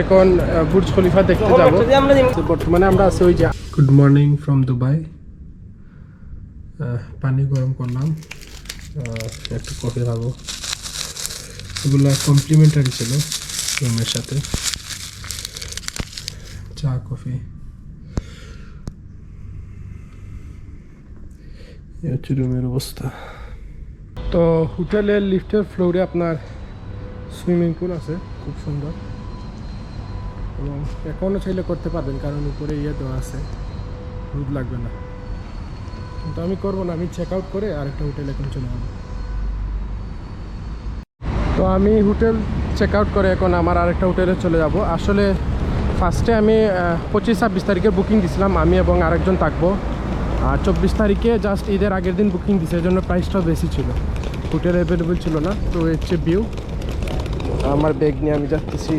এখন Burj Khalifa দেখতে যাব। বর্তমানে আমরা আছি ওই যে গুড মর্নিং ফ্রম দুবাই। পানি গরম করলাম, একটু কফি খাবো। এগুলো কমপ্লিমেন্টারি ছিল রুমের সাথে, চা কফি। এই হচ্ছে রুমের অবস্থা। তো হোটেলের লিফটের ফ্লোরে আপনার সুইমিং পুল আছে, খুব সুন্দর, এবং এখনও চাইলে করতে পারবেন কারণ উপরে ইয়ে দেওয়া আছে, রোদ লাগবে না। কিন্তু আমি করবো না, আমি চেক আউট করে আরেকটা হোটেল এখন চলে যাবো। তো আমি হোটেল চেক আউট করে এখন আমার আরেকটা হোটেলে চলে যাব। আসলে ফার্স্টে আমি 25-26 তারিখের বুকিং দিয়েছিলাম, আমি এবং আরেকজন থাকবো। আর 24 তারিখে জাস্ট ঈদের আগের দিন বুকিং দিছে, এই জন্য প্রাইসটাও বেশি ছিল, হোটেল অ্যাভেলেবেল ছিল না। তো হচ্ছে ভিউ, আমার ব্যাগ নিয়ে আমি যাচ্ছি।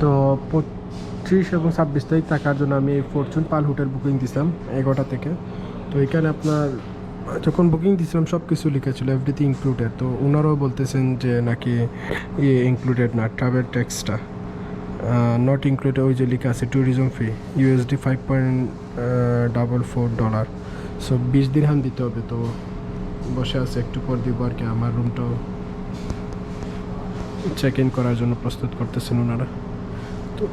তো 25 এবং 26 তারিখ থাকার জন্য আমি ফরচুন পাল হোটেল বুকিং দিয়েছিলাম 11টা থেকে। তো এখানে আপনার যখন বুকিং দিয়েছিলাম সব কিছু লিখেছিল এভরিথিং ইনক্লুডেড। তো ওনারাও বলতেছেন যে নাকি ইনক্লুডেড না, ট্রাভেল ট্যাক্সটা নট ইনক্লুডেড। ওই যে লেখা আছে ট্যুরিজম ফি USD $5.44। সো 20 দিরহাম দিতে হবে। তো বসে আছে, একটু পর দিব আর কি। আমার রুমটাও চেক ইন করার জন্য প্রস্তুত করতেছেন ওনারা। তো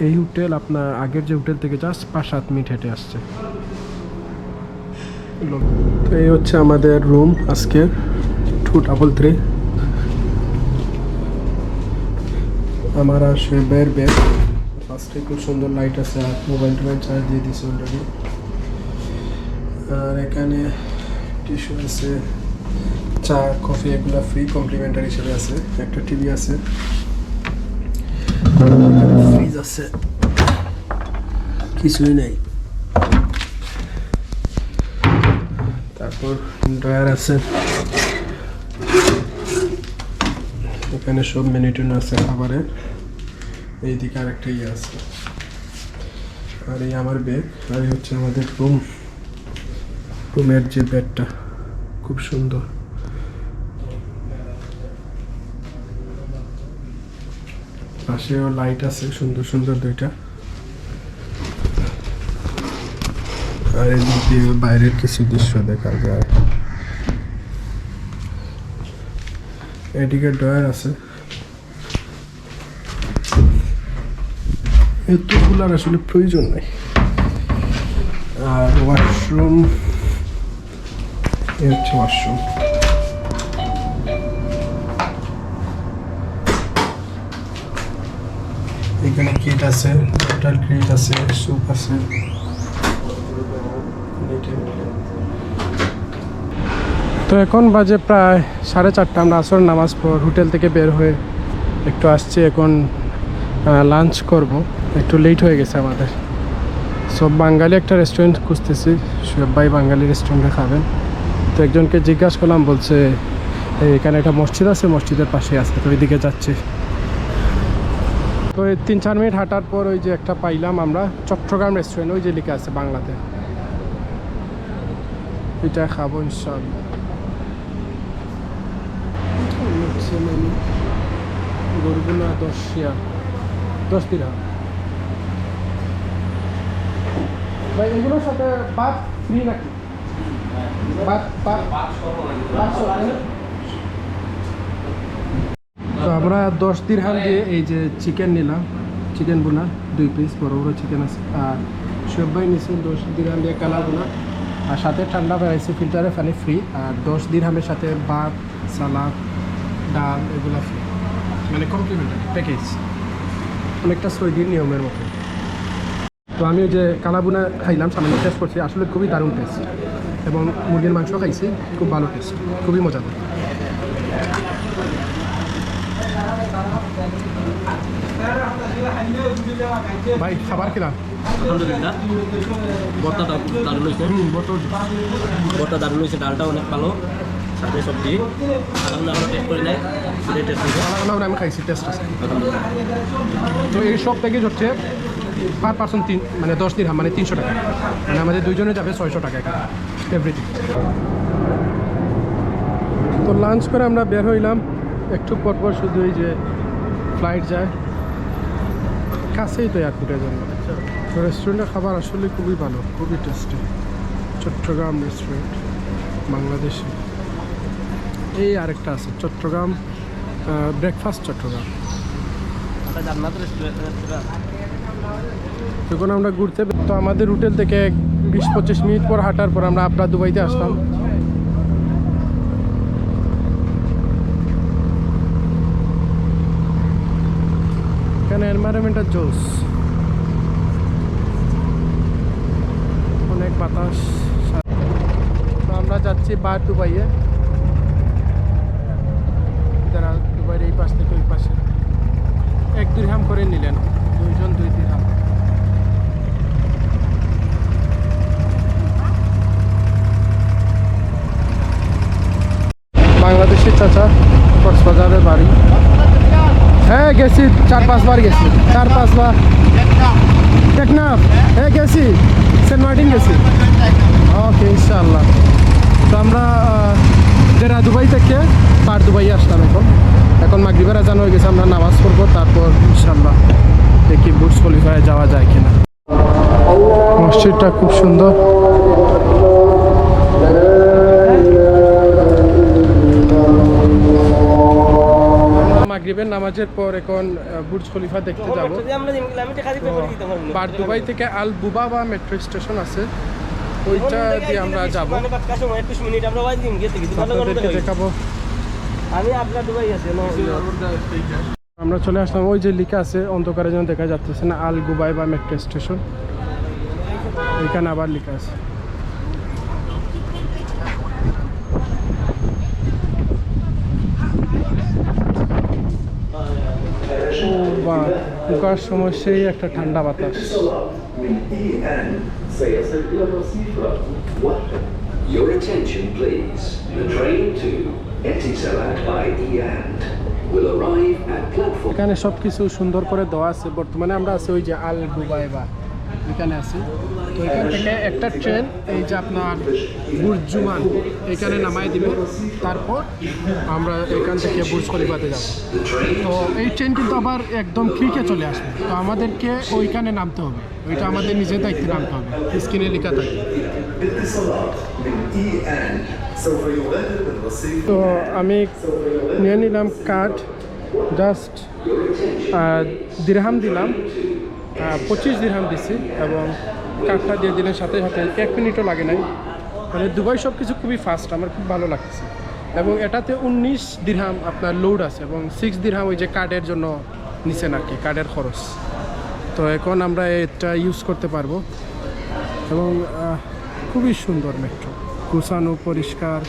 এই হোটেল আপনার আগের যে হোটেল থেকে জাস্ট 5-7 মিনিট হেঁটে আসছে। তো এই হচ্ছে আমাদের রুম আজকে 233। আমার আসবে বের বেড, ফার্স্টে খুব সুন্দর লাইট আছে, আর মোবাইল টোবাইল চার্জ দিয়ে দিয়েছে অলরেডি। আর এখানে টিস্যু আছে, চা কফি এগুলো ফ্রি কমপ্লিমেন্টারি হিসেবে আছে। একটা টিভি আছে, ফ্রিজ আছে, কিছুই নেই। তারপর ড্রয়ার আছে, এখানে সব মেনু টেনু আছে খাবারের। এইদিকে আরেকটা ইয়ে আছে, আর এই আমার ব্যাগ। আর এই হচ্ছে আমাদের রুমের যে বেডটা, খুব সুন্দর। পাশেও লাইট আছে সুন্দর সুন্দর দুইটা। আর এদিক দিয়ে বাইরের কিছু দৃশ্য দেখা যায়। এদিকে ড্রয়ার আছে, এতগুলার আসলে প্রয়োজন নাই। আর ওয়াশরুম, এ হচ্ছে ওয়াশরুম। এখানে কিট আছে, টোটাল কিট আছে, স্যুপ আছে। তো এখন বাজে প্রায় 4:30। আমরা আসর নামাজ পর হোটেল থেকে বের হয়ে একটু আসছি, এখন লাঞ্চ করব। একটু লেট হয়ে গেছে আমাদের। সব বাঙালি একটা রেস্টুরেন্ট খুঁজতেছি, সবাই বাঙালি রেস্টুরেন্টে খাবেন। তো একজনকে জিজ্ঞাসা করলাম, বলছে এখানে একটা মসজিদ আছে, মসজিদের পাশে আছে, তো ওইদিকে যাচ্ছি। তো 3-4 মিনিট হাঁটার পর ওই যে একটা পাইলাম আমরা, চট্টগ্রাম রেস্টুরেন্ট, ওই যে লেখা আছে বাংলাতে। এটা খাবো ইনশাআল্লাহ। গরুগুলা 10 দিরহাম। ভাই এগুলোর সাথে ভাত ফ্রি নাকি? তো আমরা 10 দিরহাম দিয়ে এই যে চিকেন নিলাম, চিকেন বোনা 2 পিস, বড় বড় চিকেন আছে। আর সবাই নিচ্ছে 10 দিরহাম দিয়ে কালা বোনা, আর সাথে ঠান্ডা বেড়াইছে, ফিল্টারে পানি ফ্রি। আর 10 দিরহামের সাথে ভাত, সালাদ, ডাল এগুলো ফ্রি, মানে কমপ্লিমেন্টারি প্যাকেজ, অনেকটা সৌদির নিয়মের মতো। তো আমি ওই যে কালাবুনা খাইলাম, সামান্য টেস্ট করছি, আসলে খুবই দারুণ টেস্ট। এবং মুরগির মাংস খাইছি, খুব ভালো টেস্ট, খুবই মজাদার। ভাই খাবার খেলাম আলহামদুলিল্লাহ, ভর্তাটা দারুণ হয়েছে। ভর্তা দারুণ হয়েছে, ডালটা অনেক ভালো, সাথে সবজি। আলহামদুলিল্লাহ আমরা টেস্ট করি নাই, টেস্ট হয়েছে। আলহামদুলিল্লাহ আমি খাইছি, টেস্ট আছে। তো এই সব প্যাকেজ হচ্ছে পার পার্সন মানে 10 দিরহাম, মানে 300 টাকা। মানে আমাদের দুইজনে যাবে 600 টাকা এখানে এভরিথিং। তো লাঞ্চ করে আমরা বের হইলাম, একটু পরপর শুধু এই যে ফ্লাইট যায়, কাছেই তো এয়ারপোর্টের জন্য। তো রেস্টুরেন্টের খাবার আসলে খুবই ভালো, খুবই টেস্টি। চট্টগ্রাম রেস্টুরেন্ট বাংলাদেশি। এই আরেকটা আছে চট্টগ্রাম ব্রেকফাস্ট চট্টগ্রাম। জান্নাত রেস্টুরেন্ট। যখন আমরা ঘুরতে তো আমাদের হোটেল থেকে 20-25 মিনিট পর হাঁটার পর আমরা আবরা দুবাইতে আসলাম। এখানে এনভায়রনমেন্টটা জোস, অনেক বাতাস। তো আমরা যাচ্ছি বার দুবাইয়ে। যারা দুবাইয়ের এই পাশ থেকে ওই পাশে 1 দিরহাম করে নিলেন, 2 জন 2 দিরহাম। বাংলাদেশি চাচা, কক্সবাজারের বাড়ি। হ্যাঁ গেছি, 4-5 বার গেছি, 4-5 বার। টেকনাফ হ্যাঁ গেছি, সেন্ট মার্টিন গেছি। ওকে ইনশাআল্লাহ। তো আমরা যারা দুবাই থেকে পার দুবাই আসলাম। এখন মাগরিবের আজান হয়ে গেছে, আমরা নামাজ পড়বো, তারপর ইনশাআল্লাহ দেখি বুর্জ খলিফায় যাওয়া যায় কিনা। মসজিদটা খুব সুন্দর। মাগরিবের নামাজের পর এখন বুর্জ খলিফা দেখতে যাব। বার দুবাই থেকে আল বুবাবা মেট্রো স্টেশন আছে, ওইটা দিয়ে আমরা যাবো, আপনাদেরকে দেখাবো। আমরা চলে আসলাম, ওই যে লেখা আছে অন্ধকারে যেন দেখা যাচ্ছে না, আল বুবাবা মেট্রো স্টেশন, এখানে আবার লেখা আছে। ঢোকার সময় সেই একটা ঠান্ডা বাতাস। Your attention please. The train to Etisalat by Eand will arrive at platform. এখানে সব কিছু সুন্দর করে দেওয়া আছে। বর্তমানে আমরা আছি ওই যে আল বুবাইবা, এখানে আছি। তো এখান থেকে একটা ট্রেন এই যে আপনার বুর্জ জুমান এখানে নামাই দিবে, তারপর আমরা এখান থেকে বুর্জ খলিফাতে যাব। তো এই ট্রেন কিন্তু আবার একদম ক্রিকে চলে আসবে, তো আমাদেরকে ওইখানে নামতে হবে, ওইটা আমাদের নিজের দায়িত্বে নামতে হবে, স্ক্রিনে লেখা থাকে। তো আমি নিয়ে নিলাম কার্ড, জাস্ট দিরহাম দিলাম, 25 দিরহাম দিছি, এবং কার্ডটা দিয়ে দিলেন সাথে সাথে 1 মিনিটও লাগে নাই। মানে দুবাই সব কিছু খুবই ফাস্ট, আমার খুব ভালো লাগছে। এবং এটাতে 19 দিরহাম আপনার লোড আছে, এবং 6 দিরহাম ওই যে কার্ডের জন্য নিচেন আর কি, কার্ডের খরচ। তো এখন আমরা এটা ইউজ করতে পারবো, এবং খুবই সুন্দর মেট্রো, গুছানো, পরিষ্কার,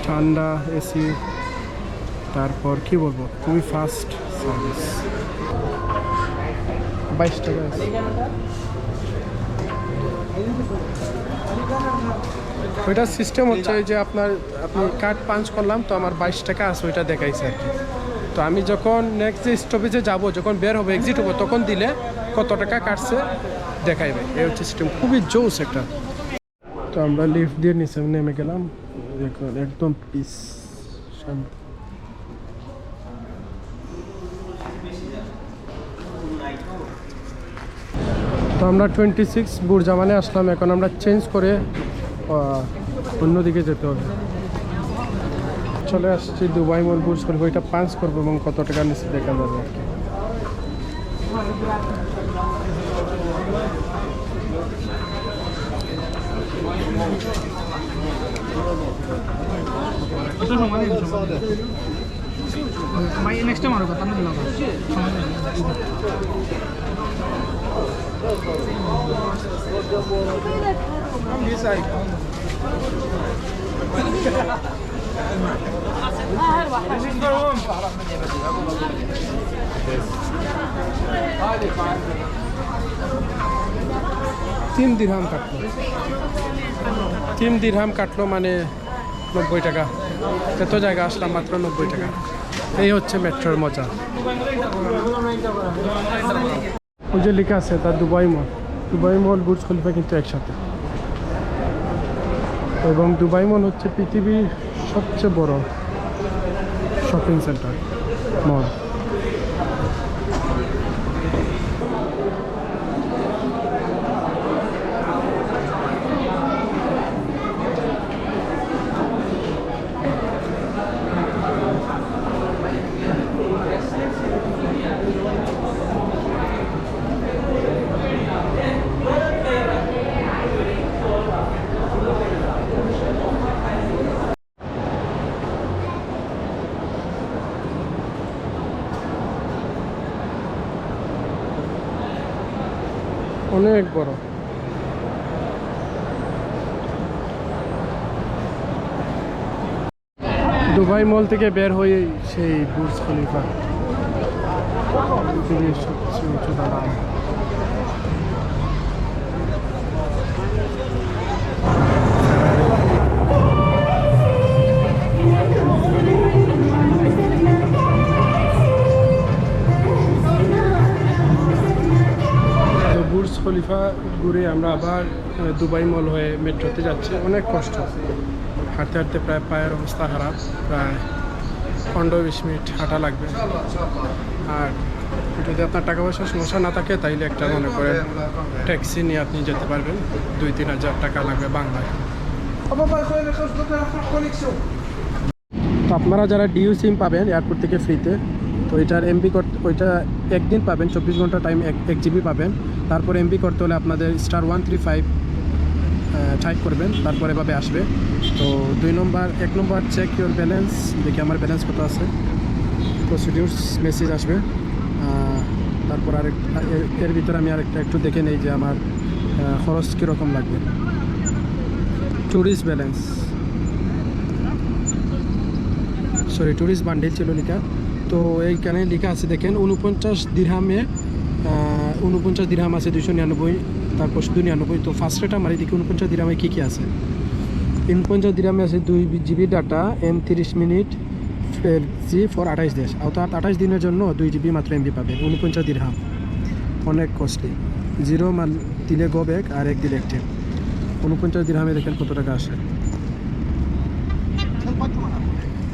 ঠান্ডা, এসি, তারপর কি বলবো, খুবই ফাস্ট সার্ভিস। 22 টাকা আছে। ওইটার সিস্টেম হচ্ছে যে আপনি কার্ড পাঞ্চ করলাম, তো আমার 22 টাকা আছে, ওইটা দেখাইছে আর কি। তো আমি যখন নেক্সট যে স্টপেজে যাব, যখন বের হবো, এক্সিট হবো, তখন দিলে কত টাকা কাটছে দেখাইবে। এই হচ্ছে সিস্টেম, খুবই জোস একটা। তো আমরা লিফট দিয়ে নিচে নেমে গেলাম, একদম পিস শান্তি। তো আমরা 26 বুরজামানে আসলাম, এখন আমরা চেঞ্জ করে অন্যদিকে যেতে হবে। চলে আসছি দুবাই মল বুর্জ খলিফা, ওইটা পাঞ্চ করবো এবং কত টাকা নিচে দেখা যাবে আর কি। নেক্সট টাইম আরো কথা না দিলাম তিন দিরহাম কাটলো, মানে 90 টাকা। এত জায়গা আসলাম মাত্র 90 টাকা। এই হচ্ছে মেট্রোর মজা। ওই যে লেখা আছে তার দুবাই মল বুর্জ খলিফা কিন্তু একসাথে। এবং দুবাই মল হচ্ছে পৃথিবীর সবচেয়ে বড় শপিং সেন্টার মল। অনেক বড়। দুবাই মল থেকে বের হয়ে সেই বুর্জ খলিফা, পৃথিবীর সবচেয়ে উঁচু দালান। বুর্জ খলিফা ঘুরে আমরা আবার দুবাই মল হয়ে মেট্রোতে যাচ্ছি। অনেক কষ্ট, হাঁটতে হাঁটতে প্রায় পায়ের অবস্থা খারাপ, প্রায় 15-20 মিনিট হাঁটা লাগবে। আর যদি আপনার টাকা পয়সার সমস্যা না থাকে তাইলে একটা মনে করেন ট্যাক্সি নিয়ে আপনি যেতে পারবেন, 2-3 হাজার টাকা লাগবে বাংলায়। তো আপনারা যারা ডিউ সিম পাবেন এয়ারপোর্ট থেকে ফ্রিতে, তো এটার এমবি করতে, ওইটা একদিন পাবেন, 24 ঘন্টা টাইম, 1 GB পাবেন। তারপর এমবি করতে হলে আপনাদের *135 টাইপ করবেন, তারপর এভাবে আসবে। তো 1 নম্বর চেক ইউর ব্যালেন্স, দেখি আমার ব্যালেন্স কত আছে, প্রসিডিউরস মেসেজ আসবে। তারপর এর ভিতরে আমি আরেকটা একটু দেখে নেই যে আমার খরচ কীরকম লাগবে। Tourist balance, sorry tourist bundle ছিল লেখা। তো এইখানে লেখা আছে দেখেন 49 দিরহামে, 49 দিরহাম আছে 299, তারপর 299। তো ফার্স্ট রেট আমার এদিকে 49 দিরহামে কী কী আছে? 49 দিরহামে আছে 2 GB data, M30 minute, G for 28 দেশ, অর্থাৎ 28 দিনের জন্য 2 GB মাত্র এমবি পাবেন। 49 দিরহাম অনেক কস্টলি, 0 মাল দিলে গো ব্যাক আর 1 দিলে অ্যাক্টিভ। 49 দিরহামে দেখেন কত টাকা আসে,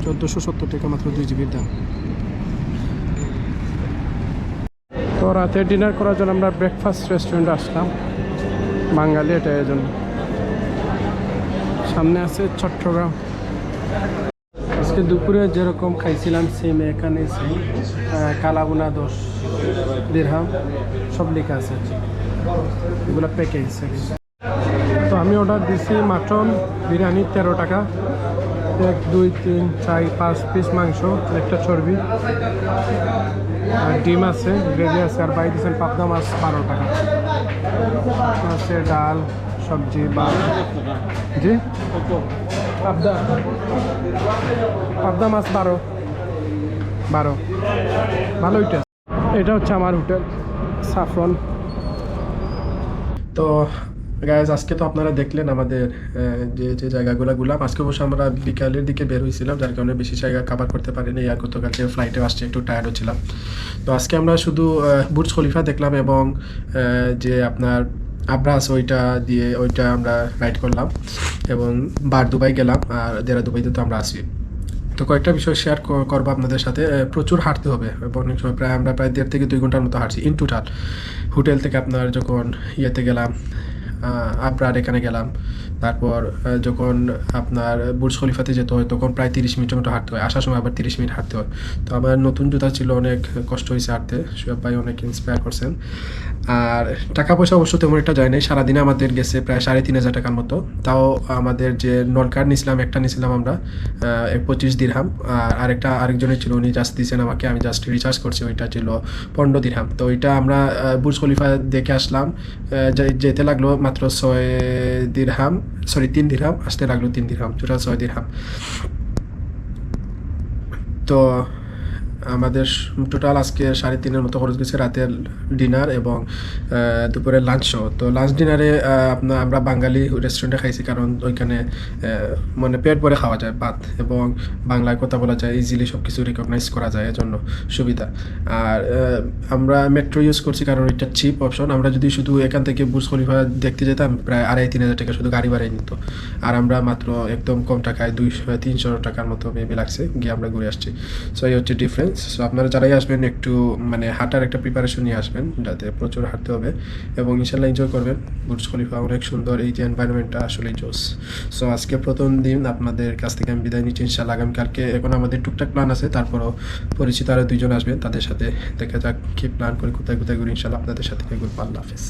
1470 টাকা মাত্র 2 GBর দাম। তো রাতে ডিনার করার জন্য আমরা ব্রেকফাস্ট রেস্টুরেন্টে আসলাম, বাঙালি এটা এর জন্য। সামনে আছে চট্টগ্রাম। আজকে দুপুরে যেরকম খাইছিলাম সেম এখানে সেম, কালাবুনা 10 দিরহাম, সব লেখা আছে, এগুলো প্যাকেজ। তো আমি অর্ডার দিছি মাটন বিরিয়ানি 13 টাকা, 1 2 3 4 5 পিস মাংস, একটা চর্বি, আর ডিম আছে, গ্রেভি আছে, আর বাই দিয়েছেন পাবদা মাছ 12 টাকা আছে, ডাল সবজি জি পাবদা মাছ 12 ভালো। এটা হচ্ছে আমার হোটেল সাফরন। তো গাইজ আজকে তো আপনারা দেখলেন আমাদের যে জায়গাগুলো ঘুরলাম। আজকে অবশ্য আমরা বিকালের দিকে বের হয়েছিলাম, যার কারণে বেশি জায়গা কভার করতে পারিনি। আর গতকালকে ফ্লাইটে আসছে, একটু টায়ার্ড হচ্ছিলাম। তো আজকে আমরা শুধু বুর্জ খলিফা দেখলাম এবং যে আপনার আবরা আছে ওইটা আমরা রাইড করলাম, এবং দুবাই গেলাম। আর দুবাইতে তো আমরা আছি। তো কয়েকটা বিষয় শেয়ার করবো আপনাদের সাথে। প্রচুর হাঁটতে হবে, অনেক সময় আমরা প্রায় 1.5 থেকে 2 ঘন্টার মতো হাঁটছি ইন টোটাল। হোটেল থেকে আপনার যখন ইয়েতে গেলাম, আবরার এখানে গেলাম, তারপর যখন আপনার বুর্জ খলিফাতে যেতে হয় তখন প্রায় 30 মিনিটের মতো হাঁটতে হয়, আসার সময় আবার 30 মিনিট হাঁটতে হয়। তো আমার নতুন জুতা ছিল, অনেক কষ্ট হয়েছে হাঁটতে। সোহেব ভাই অনেক ইন্সপায়ার করছেন। আর টাকা পয়সা অবশ্য তেমন একটা যায় নাই, সারাদিনে আমাদের গেছে প্রায় 3,500 টাকার মতো। তাও আমাদের যে নন কার্ড নিয়েছিলাম, একটা নিয়েছিলাম আমরা 25 দিরহাম, আর আরেকজনের ছিল, উনি জাস্ট দিয়েছেন আমাকে, আমি জাস্ট রিচার্জ করছি, ওইটা ছিল 15 দিরহাম। তো ওইটা আমরা বুর্জ খলিফা দেখে আসলাম, যেতে লাগলো মাত্র 3 দিরহাম, আসতে লাগলো 3 দিরহাম, টোটাল 6 দিরহাম। তো আমাদের টোটাল আজকে 3.5-এর মতো খরচ গেছে, রাতের ডিনার এবং দুপুরের লাঞ্চও। তো লাঞ্চ ডিনারে আমরা বাঙালি রেস্টুরেন্টে খাইছি, কারণ ওইখানে মানে পেট ভরে খাওয়া যায় ভাত, এবং বাংলায় কথা বলা যায়, ইজিলি সব কিছু রিকগনাইজ করা যায়, এজন্য সুবিধা। আর আমরা মেট্রো ইউজ করছি কারণ এটা চিপ অপশন। আমরা যদি শুধু এখান থেকে বুর্জ খলিফা দেখতে যেতাম প্রায় 2,5-3 হাজার টাকা শুধু গাড়ি ভাড়াই নিত, আর আমরা মাত্র একদম কম টাকায় 200-300 টাকার মতো মেবি লাগছে গিয়ে আমরা ঘুরে আসছি। সো এই হচ্ছে ডিফারেন্স। সো আপনারা যারাই আসবেন একটু মানে হাঁটার একটা প্রিপারেশন নিয়ে আসবেন, যাতে প্রচুর হাঁটতে হবে এবং ইনশাল্লাহ এনজয় করবেন। বুর্জ খলিফা অনেক সুন্দর, এই যে এনভায়রনমেন্টটা আসলেই জোস। সো আজকে প্রথম দিন, আপনাদের কাছ থেকে আমি বিদায় নিচ্ছি ইনশাল্লাহ। আগামীকালকে এখন আমাদের টুকটাক প্ল্যান আছে, তারপরও পরিচিত আরও 2 জন আসবেন, তাদের সাথে দেখা যাক কি প্ল্যান করে কোথায় ঘুরি। ইনশাল্লাহ আপনাদের সাথে ঘুরবো। আল্লাহ হাফেজ।